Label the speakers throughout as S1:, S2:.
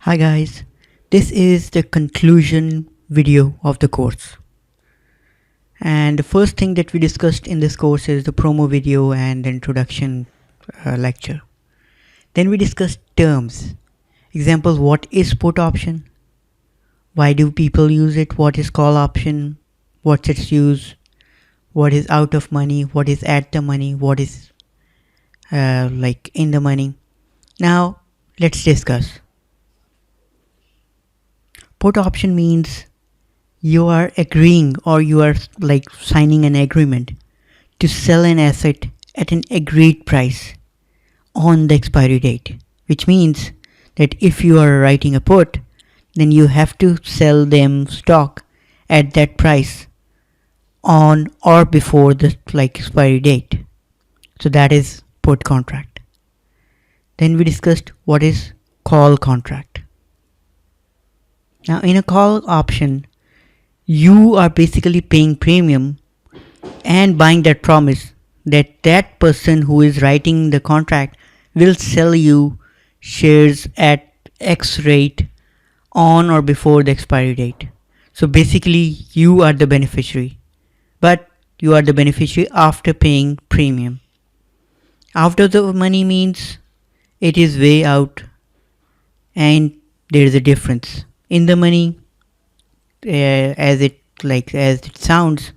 S1: Hi guys, this is the conclusion video of the course. And the first thing that we discussed in this course is the promo video and the introduction lecture. Then we discussed terms. Example, what is put option? Why do people use it? What is call option? What's its use? What is out of money? What is at the money? What is like in the money? Now let's discuss. Put option means you are agreeing or you are like signing an agreement to sell an asset at an agreed price on the expiry date, which means that if you are writing a put, then you have to sell them stock at that price on or before the expiry date. So that is put contract. Then we discussed what is call contract. Now in a call option, you are basically paying premium and buying that promise that that person who is writing the contract will sell you shares at X rate on or before the expiry date. So basically you are the beneficiary, but you are the beneficiary after paying premium. Out of the money means it is way out and there is a difference. In the money, as it sounds,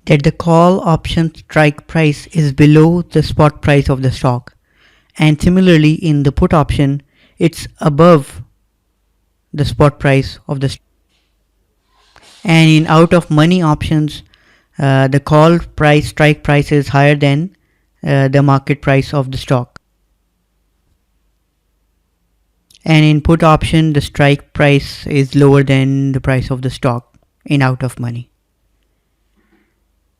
S1: that the call option strike price is below the spot price of the stock, and similarly in the put option it's above the spot price of the stock. And in out of money options, the call price strike price is higher than the market price of the stock. And in put option, the strike price is lower than the price of the stock in out of money.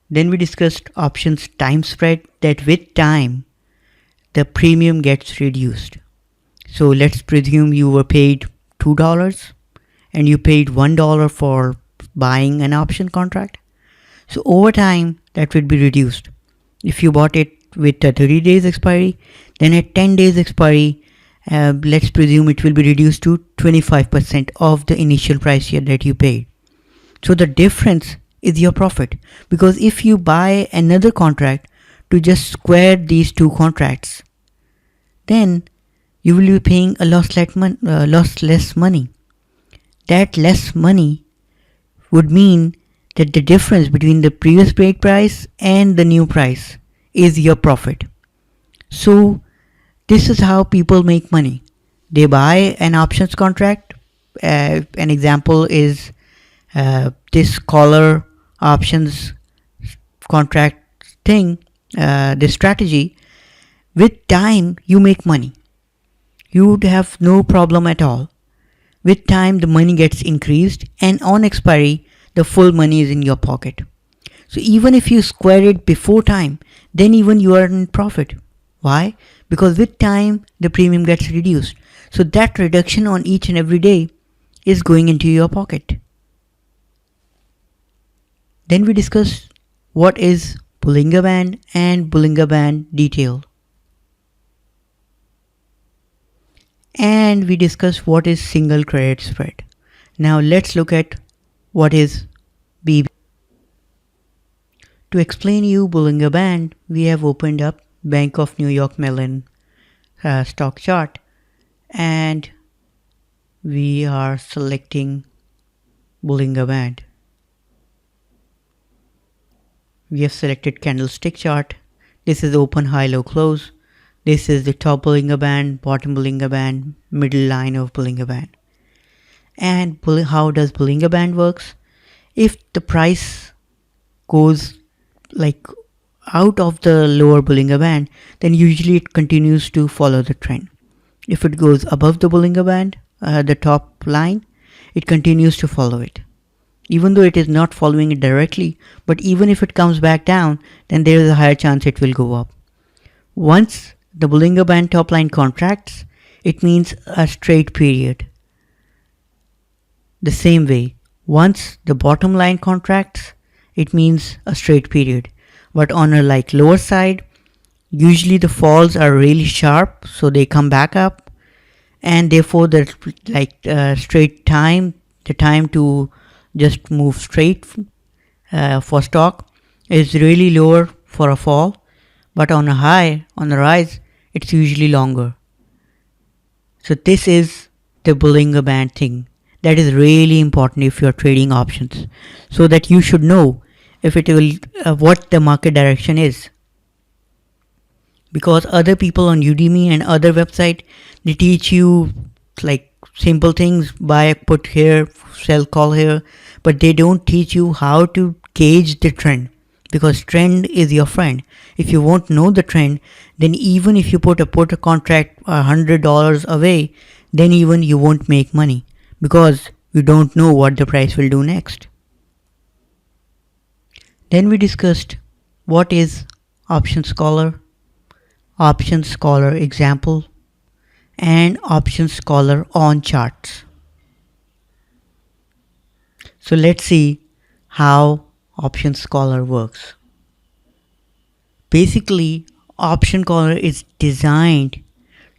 S1: Then we discussed options time spread, that with time the premium gets reduced. So let's presume you were paid $2 and you paid $1 for buying an option contract. So over time that would be reduced. If you bought it with a 30 days expiry, then at 10 days expiry, let's presume it will be reduced to 25% of the initial price here that you paid. So the difference is your profit, because if you buy another contract to just square these two contracts, then you will be paying a lot less money. That less money would mean that the difference between the previous paid price and the new price is your profit. So this is how people make money. They buy an options contract. An example is this caller options contract thing, this strategy. With time, you make money. You would have no problem at all. With time, the money gets increased, and on expiry, the full money is in your pocket. So even if you square it before time, then even you are in profit. Why? Because with time the premium gets reduced. So that reduction on each and every day is going into your pocket. Then we discuss what is Bollinger Band and Bollinger Band detail. And we discuss what is single credit spread. Now let's look at what is BB. To explain you Bollinger Band, we have opened up Bank of New York Mellon stock chart, and we are selecting Bollinger Band. We have selected candlestick chart. This is open, high, low, close. This is the top Bollinger Band, bottom Bollinger Band, middle line of Bollinger Band. And how does Bollinger Band works? If the price goes out of the lower Bollinger Band, then usually it continues to follow the trend. If it goes above the Bollinger Band, the top line, it continues to follow it. Even though it is not following it directly, but even if it comes back down, then there is a higher chance it will go up. Once the Bollinger Band top line contracts, it means a straight period. The same way, once the bottom line contracts, it means a straight period. But on a lower side, Usually the falls are really sharp, so they come back up, and therefore the straight time, the time to just move straight for stock is really lower for a fall, but on a high, on the rise, it's usually longer. So this is the Bollinger Band thing. That is really important if you're trading options, so that you should know if it will what the market direction is. Because other people on Udemy and other website, they teach you like simple things, buy, put here, sell, call here, but they don't teach you how to gauge the trend, because trend is your friend. If you won't know the trend, then even if you put a contract $100 away, then even you won't make money, because you don't know what the price will do next. Then we discussed what is Option Scholar, Option Scholar example, and Option Scholar on charts. So let's see how Option Scholar works. Basically, Option Scholar is designed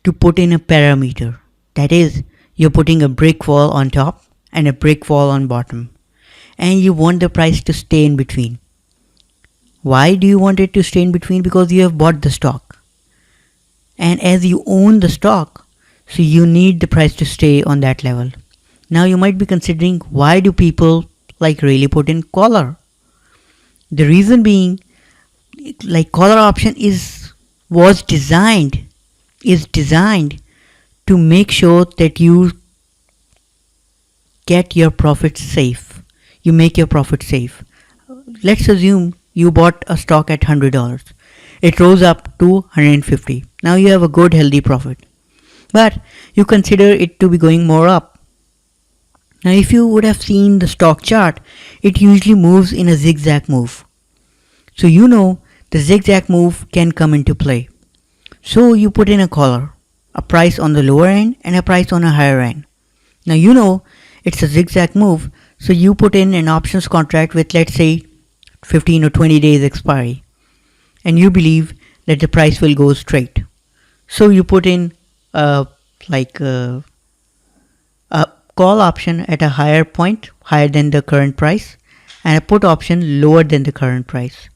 S1: to put in a parameter. That is, you're putting a brick wall on top and a brick wall on bottom, and you want the price to stay in between. Why do you want it to stay in between? Because you have bought the stock, and as you own the stock, so you need the price to stay on that level. Now you might be considering, why do people really put in collar? The reason being, collar option is designed to make sure that you get your profit safe. You make your profit safe. Let's assume you bought a stock at $100. It rose up to $150. Now you have a good healthy profit. But you consider it to be going more up. Now if you would have seen the stock chart, it usually moves in a zigzag move. So you know the zigzag move can come into play. So you put in a collar, a price on the lower end and a price on a higher end. Now you know it's a zigzag move, so you put in an options contract with, let's say, 15 or 20 days expiry, and you believe that the price will go straight. So you put in a call option at a higher point, higher than the current price, and a put option lower than the current price.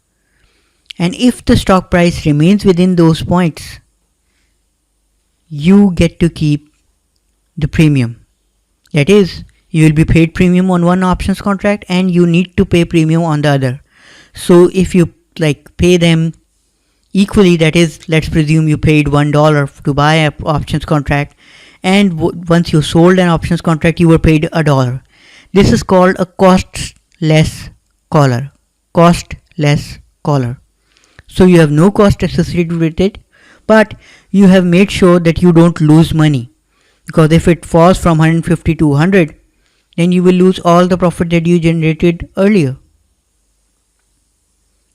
S1: And if the stock price remains within those points, you get to keep the premium. That is, you will be paid premium on one options contract and you need to pay premium on the other. So if you pay them equally, that is, let's presume you paid $1 to buy an options contract, and once you sold an options contract, you were paid $1. This is called a cost-less collar. Cost-less collar. So you have no cost associated with it, but you have made sure that you don't lose money. Because if it falls from 150 to 100, then you will lose all the profit that you generated earlier.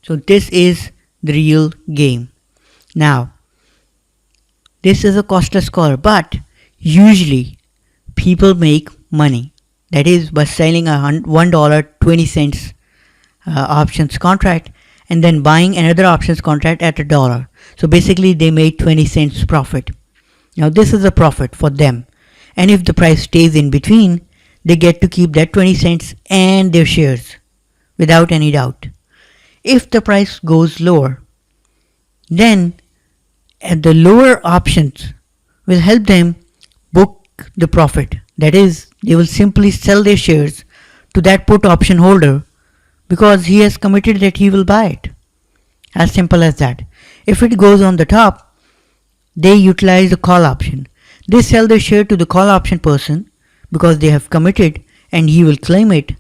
S1: So this is the real game. Now, this is a costless collar, but usually people make money. That is, by selling a $1.20 options contract and then buying another options contract at $1. So basically they made 20 cents profit. Now this is a profit for them, and if the price stays in between, they get to keep that 20 cents and their shares without any doubt. If the price goes lower, then the lower options will help them book the profit. That is, they will simply sell their shares to that put option holder because he has committed that he will buy it. As simple as that. If it goes on the top, they utilize the call option. They sell their share to the call option person because they have committed and he will claim it,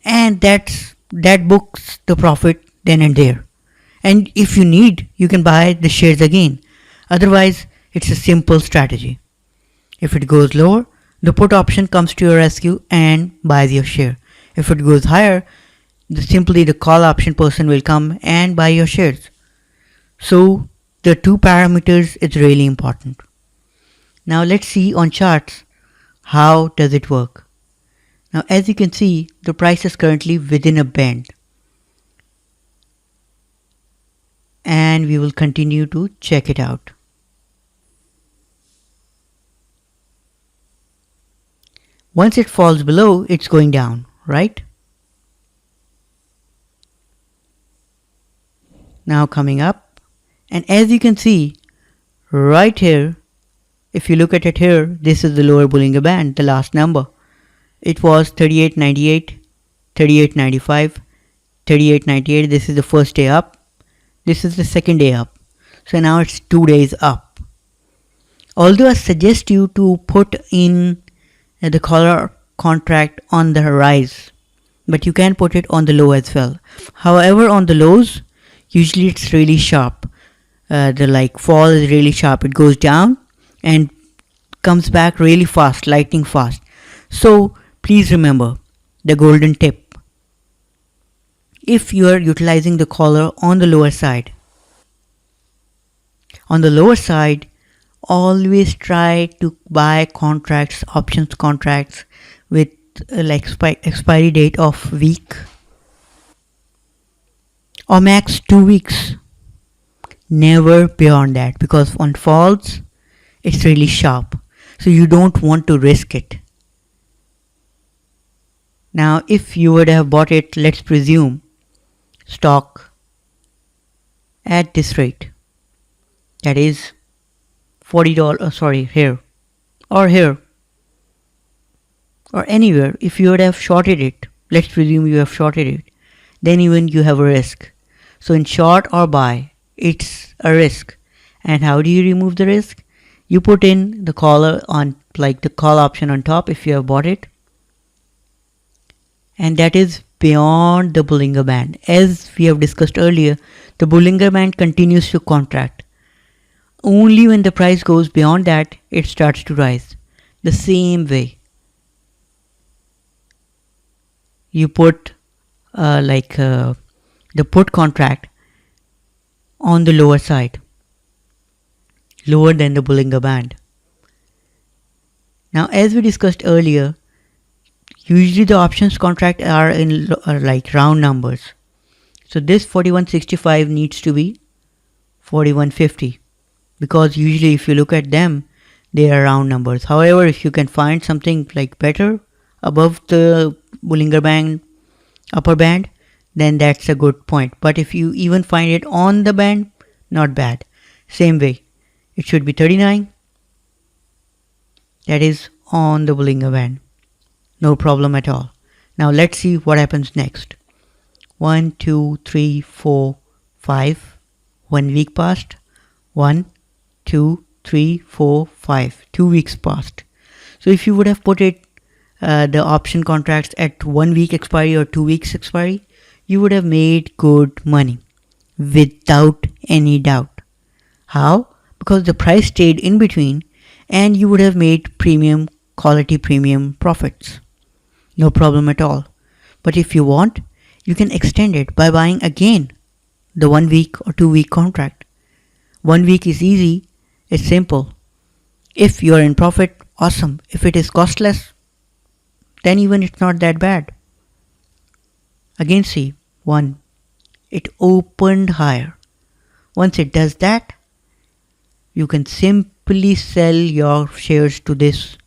S1: and that books the profit then and there. And if you need, you can buy the shares again. Otherwise, it's a simple strategy. If it goes lower, the put option comes to your rescue and buys your share. If it goes higher, simply the call option person will come and buy your shares. So the two parameters is really important. Now let's see on charts how does it work. Now as you can see, the price is currently within a band, and and we will continue to check it out. Once it falls below, it's going down, right? Now coming up, and as you can see right here, if you look at it here, this is the lower Bollinger Band, the last number. It was 38.98, 38.95, 38.98. This is the first day up. This is the second day up. So now it's 2 days up. Although I suggest you to put in the collar contract on the rise, but you can put it on the low as well. However, on the lows, usually it's really sharp. The fall is really sharp. It goes down and comes back really fast, lightning fast. So please remember the golden tip. If you are utilizing the collar on the lower side, always try to buy contracts, options contracts with expiry date of week or max 2 weeks. Never beyond that, because on falls it's really sharp, so you don't want to risk it. Now if you would have bought it, let's presume, stock at this rate, that is $40, here or here or anywhere. If you would have shorted it, let's presume you have shorted it, then even you have a risk. So in short or buy, it's a risk. And how do you remove the risk? You put in the collar on, like the call option on top if you have bought it, and that is beyond the Bollinger Band. As we have discussed earlier, the Bollinger Band continues to contract. Only when the price goes beyond that, it starts to rise. The same way, you put the put contract on the lower side, lower than the Bollinger Band. Now as we discussed earlier, usually the options contract are in round numbers. So this 41.65 needs to be 41.50, because usually if you look at them, they are round numbers. However, if you can find something better above the Bollinger Band upper band, then that's a good point. But if you even find it on the band, not bad. Same way, it should be 39, that is on the Bollinger Band. No problem at all. Now let's see what happens next. 1, 2, 3, 4, 5. 1 week passed. 1, 2, 3, 4, 5. 2 weeks passed. So if you would have put it the option contracts at 1 week expiry or 2 weeks expiry, you would have made good money without any doubt. How? Because the price stayed in between and you would have made quality premium profits. No problem at all. But if you want, you can extend it by buying again the 1 week or 2 week contract. 1 week is easy, it's simple. If you are in profit, awesome. If it is costless, then even it's not that bad. Again see, 1, it opened higher. Once it does that, you can simply sell your shares to this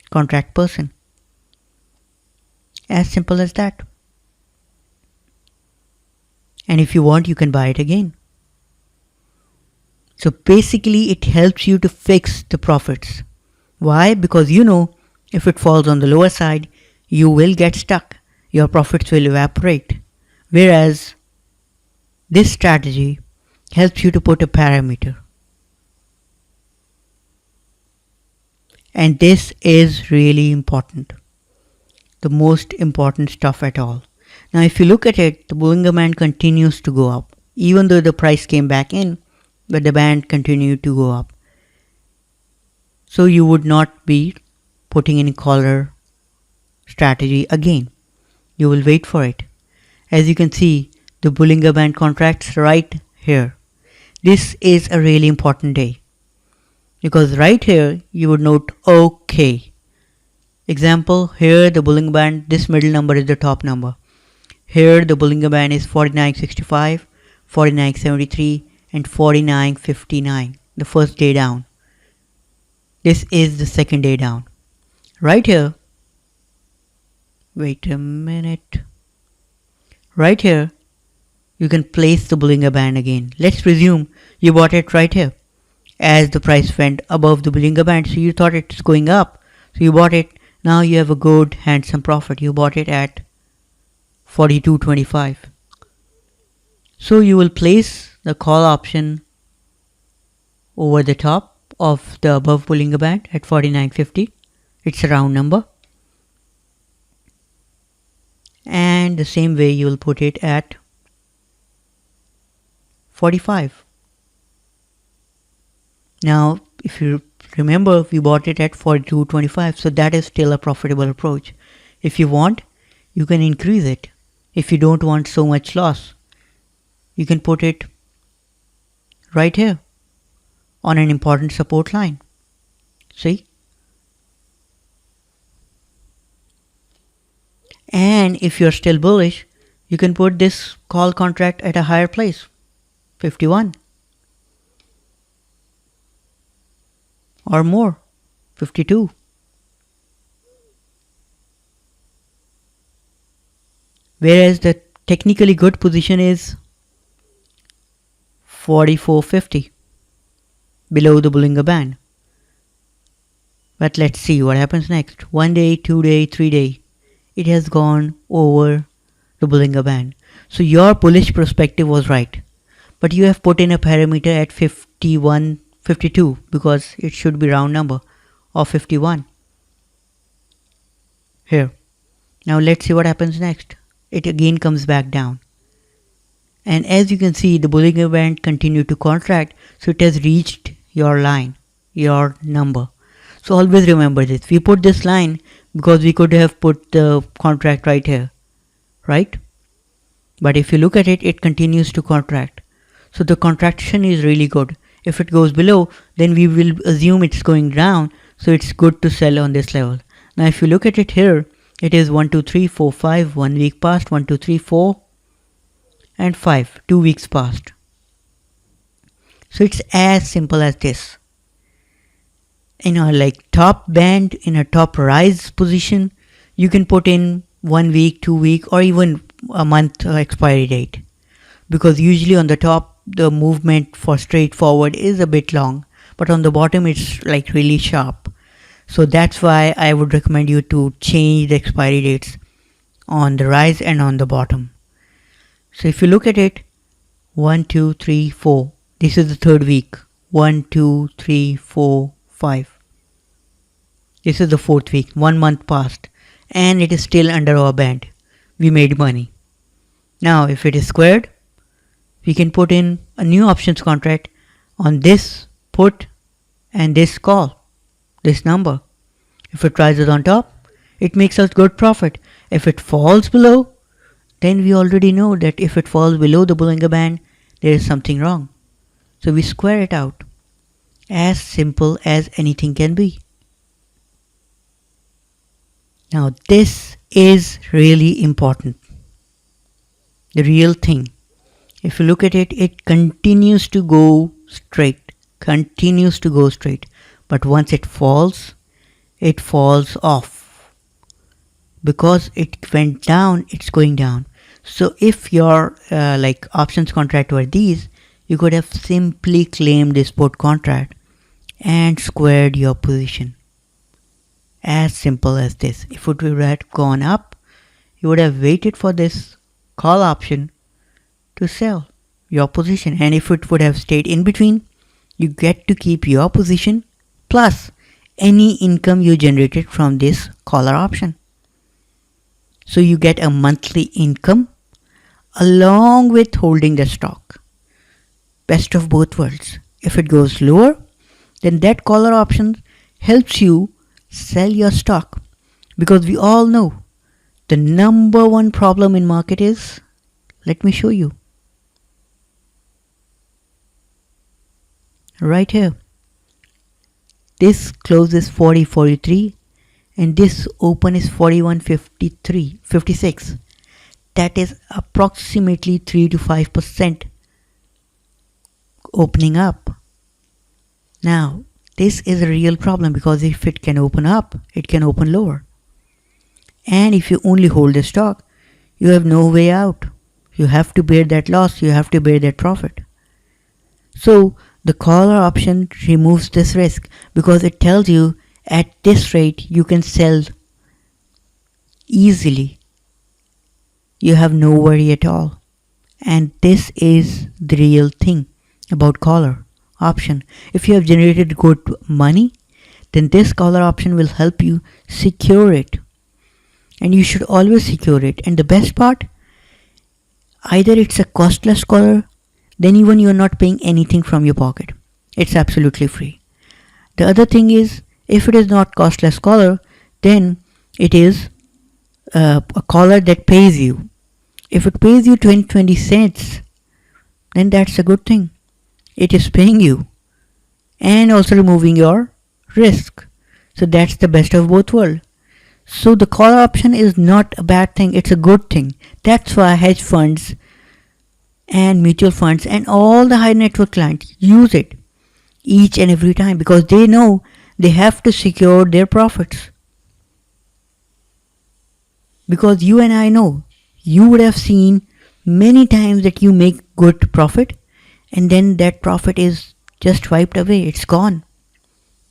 S1: contract person. As simple as that. And if you want, you can buy it again. So basically it helps you to fix the profits. Why? Because you know if it falls on the lower side, you will get stuck. Your profits will evaporate. Whereas this strategy helps you to put a parameter. And this is really important. The most important stuff at all. Now if you look at it, the Bollinger Band continues to go up. Even though the price came back in, but the band continued to go up. So you would not be putting in a collar strategy again. You will wait for it. As you can see, the Bollinger Band contracts right here. This is a really important day, because right here you would note OK. Example, here the Bollinger Band, this middle number is the top number. Here the Bollinger Band is 49.65, 49.73 and 49.59, the first day down. This is the second day down. Right here, wait a minute. Right here, you can place the Bollinger Band again. Let's presume you bought it right here. As the price went above the Bollinger Band, so you thought it's going up. So you bought it. Now you have a good handsome profit. You bought it at 42.25. So you will place the call option over the top of the above Bollinger Band at 49.50. It's a round number. And the same way you will put it at 45. Now, if you remember, we bought it at 42.25, so that is still a profitable approach. If you want, you can increase it. If you don't want so much loss, you can put it right here on an important support line. See? And if you're still bullish, you can put this call contract at a higher place, 51. Or more, 52. Whereas the technically good position is 44.50, below the Bollinger Band. But let's see what happens next. 1 day, 2 day, 3 day. It has gone over the Bollinger Band. So your bullish perspective was right. But you have put in a parameter at 51, 52 because it should be round number of 51. Here. Now let's see what happens next. It again comes back down. And as you can see, the Bollinger Band continued to contract, so it has reached your line, your number. So always remember this. We put this line because we could have put the contract right here, right? But if you look at it, it continues to contract. So the contraction is really good. If it goes below, then we will assume it's going down, so it's good to sell on this level. Now if you look at it here, it is 1, 2, 3, 4, 5, 1 week passed, 1, 2, 3, 4, and 5, 2 weeks passed. So it's as simple as this. In a like top band, in a top rise position, you can put in 1 week, 2 week, or even a month expiry date. Because usually on the top, the movement for straightforward is a bit long, but on the bottom it's like really sharp. So that's why I would recommend you to change the expiry dates on the rise and on the bottom. So if you look at it, 1, 2, 3, 4. This is the third week. 1, 2, 3, 4, 5. This is the fourth week. 1 month passed. And it is still under our band. We made money. Now if it is squared, we can put in a new options contract on this put and this call, this number. If it rises on top, it makes us good profit. If it falls below, then we already know that if it falls below the Bollinger Band, there is something wrong. So we square it out. As simple as anything can be. Now this is really important. The real thing. If you look at it, it continues to go straight. Continues to go straight. But once it falls off. Because it went down, it's going down. So if your like options contract were these, you could have simply claimed this put contract and squared your position. As simple as this. If it would have gone up, you would have waited for this call option to sell your position. And if it would have stayed in between, you get to keep your position plus any income you generated from this caller option. So you get a monthly income along with holding the stock. Best of both worlds. If it goes lower, then that caller option helps you sell your stock. Because we all know the number one problem in market is, let me show you. Right here. This close is 40.43 and this open is 41.56. That is approximately 3 to 5% opening up. Now, this is a real problem because if it can open up, it can open lower. And if you only hold the stock, you have no way out. You have to bear that loss, you have to bear that profit. So, the caller option removes this risk because it tells you at this rate you can sell easily. You have no worry at all. And this is the real thing about caller option. If you have generated good money, then this caller option will help you secure it. And you should always secure it. And the best part, either it's a costless caller, then even you are not paying anything from your pocket. It's absolutely free. The other thing is, if it is not costless caller, then it is a caller that pays you. If it pays you 20 cents, then that's a good thing. It is paying you and also removing your risk. So that's the best of both worlds. So the caller option is not a bad thing, it's a good thing. That's why hedge funds and mutual funds and all the high net worth clients use it each and every time because they know they have to secure their profits. Because you and I know, you would have seen many times that you make good profit and then that profit is just wiped away, it's gone.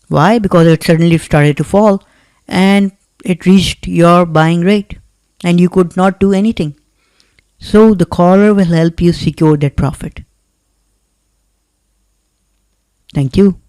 S1: Why? Because it suddenly started to fall and it reached your buying rate and you could not do anything. So the caller will help you secure that profit. Thank you.